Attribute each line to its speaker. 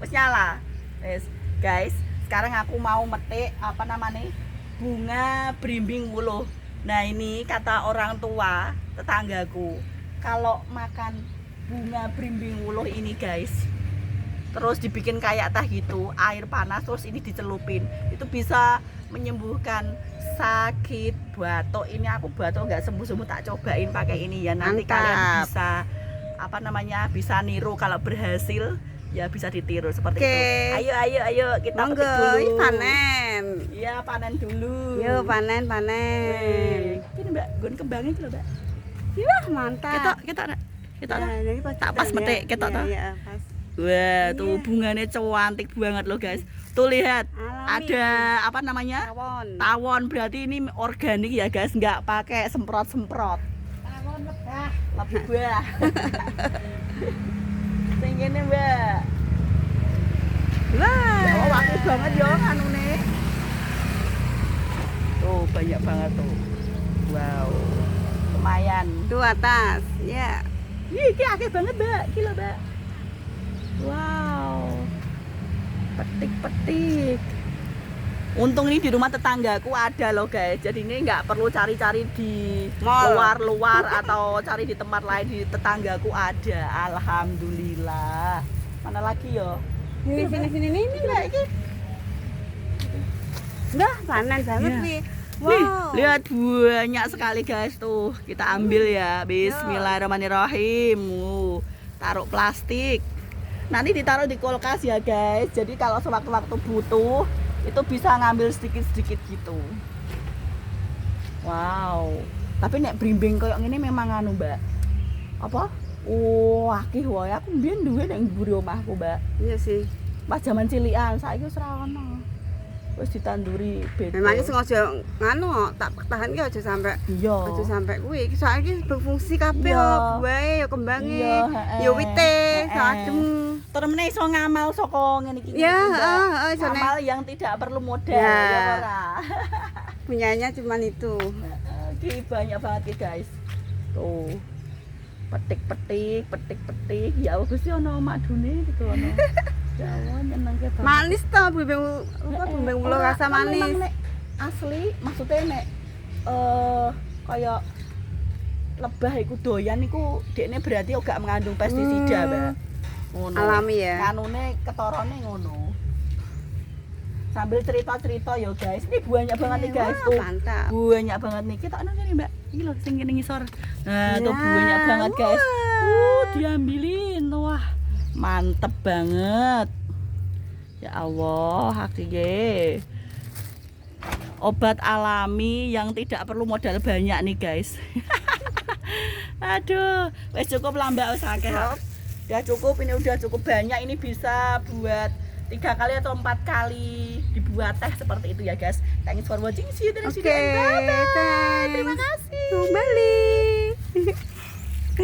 Speaker 1: Wis nyala. Wis, guys, sekarang aku mau metik apa namanya? Bunga berimbing wuluh. Nah, ini kata orang tua tetanggaku. Kalau makan bunga berimbing wuluh ini, guys, terus dibikin kayak teh gitu, air panas terus ini dicelupin. Itu bisa menyembuhkan sakit batuk. Ini aku batuk nggak sembuh-sembuh, tak cobain pakai ini ya. Nanti
Speaker 2: Mantap.
Speaker 1: kalian bisa apa namanya? Bisa niru, kalau berhasil ya bisa ditiru seperti
Speaker 2: Oke.
Speaker 1: itu. Ayo kita
Speaker 2: Monggo,
Speaker 1: petik dulu.
Speaker 2: ini panen.
Speaker 1: Iya, panen dulu.
Speaker 2: Yuk panen.
Speaker 1: Wih, ini Mbak, gun kembangnya itu loh, Mbak.
Speaker 2: Wah, mantap.
Speaker 1: Kita
Speaker 2: Ya, jadi
Speaker 1: tak pas
Speaker 2: ya.
Speaker 1: metik, ketok
Speaker 2: Iya,
Speaker 1: toh.
Speaker 2: iya, pas.
Speaker 1: Wah, tuh
Speaker 2: Iya.
Speaker 1: bunganya cantik banget loh, guys. Tuh lihat,
Speaker 2: Alami.
Speaker 1: ada apa namanya?
Speaker 2: Tawon.
Speaker 1: Tawon, berarti ini organik ya, guys, nggak pakai semprot-semprot.
Speaker 2: Tawon lebah.
Speaker 1: Lebah. Sing ngene, Mbak.
Speaker 2: Wah.
Speaker 1: Oh, wangi banget ya anune. Tuh, banyak banget tuh. Wow. Lumayan.
Speaker 2: Tuh atas. Ya.
Speaker 1: Ih, ini akeh banget, Mbak. Gila, Mbak. Wow. Petik-petik. Untung ini di rumah tetanggaku ada loh, guys. Jadi ini nggak perlu cari-cari di
Speaker 2: Mall.
Speaker 1: luar-luar atau cari di tempat lain. Di tetanggaku ada. Alhamdulillah. Mana lagi yo?
Speaker 2: Sini ini.
Speaker 1: Mbak, ini.
Speaker 2: Udah panen banget
Speaker 1: Iya.
Speaker 2: nih.
Speaker 1: Wih,
Speaker 2: Wow.
Speaker 1: lihat banyak sekali, guys. Tuh, kita ambil ya. Bismillahirrahmanirrahim. Taruh plastik. Nanti ditaruh di kulkas ya, guys. Jadi kalau sewaktu-waktu butuh, itu bisa ngambil sedikit-sedikit gitu. Wow. Tapi nek brimbing koyo ngene memang anu, Mbak. Apa? Akeh wae. Aku mbiyen duwe nek mburi omahku, Mbak.
Speaker 2: Iya sih.
Speaker 1: Pas jaman cilikan, saiki wis ora ono. Wis ditanduri beda.
Speaker 2: Memangnya sengaja nganu tak pertahan ki aja sampai
Speaker 1: Iya.
Speaker 2: aja sampai kuwi. Iki soalnya iki berfungsi kabeh
Speaker 1: Iya.
Speaker 2: ya, buahe ya kembange.
Speaker 1: Iya, heeh.
Speaker 2: Ya wite,
Speaker 1: Heeh.
Speaker 2: sadem.
Speaker 1: Terus meneh iso ngamal saka ngene iki.
Speaker 2: Ya,
Speaker 1: Mbak.
Speaker 2: heeh, iso nek.
Speaker 1: Ngamal yang tidak perlu modal
Speaker 2: Ya.
Speaker 1: ya ora.
Speaker 2: Punyanya cuman itu.
Speaker 1: Iki banyak banget iki, guys. Tuh. Petik-petik. Ya wis ono madune gitu ono. Jawa nyenengke banget.
Speaker 2: Manis toh bumbu bumbu ulo
Speaker 1: Ora,
Speaker 2: rasa
Speaker 1: kan memang
Speaker 2: manis.
Speaker 1: nek asli maksudnya nek kayak lebah iku doyan iku dekne berarti gak mengandung pestisida, Mbak. Ngono.
Speaker 2: Alami ya.
Speaker 1: Kanune ketorone ngono. Sambil cerita-cerita ya, guys. Ini banyak banget nih, guys.
Speaker 2: Wah,
Speaker 1: Tuh.
Speaker 2: mantap.
Speaker 1: Banyak banget nih. Kita nang kene, Mbak. Iki lho sing kene ngisor. Nah, tuh
Speaker 2: Ya,
Speaker 1: banyak banget, guys.
Speaker 2: wah.
Speaker 1: Diambilin. Wah, mantep banget. Ya Allah, hakiki. Obat alami yang tidak perlu modal banyak nih, guys. Aduh, wes cukup lah, Mbak, wes akeh. Udah cukup, ini udah cukup banyak. Ini bisa buat 3 kali atau 4 kali dibuat teh seperti itu ya, guys. Thanks for watching. See you the next video.
Speaker 2: Oke,
Speaker 1: Bye bye.
Speaker 2: thanks.
Speaker 1: Terima kasih.
Speaker 2: Kembali.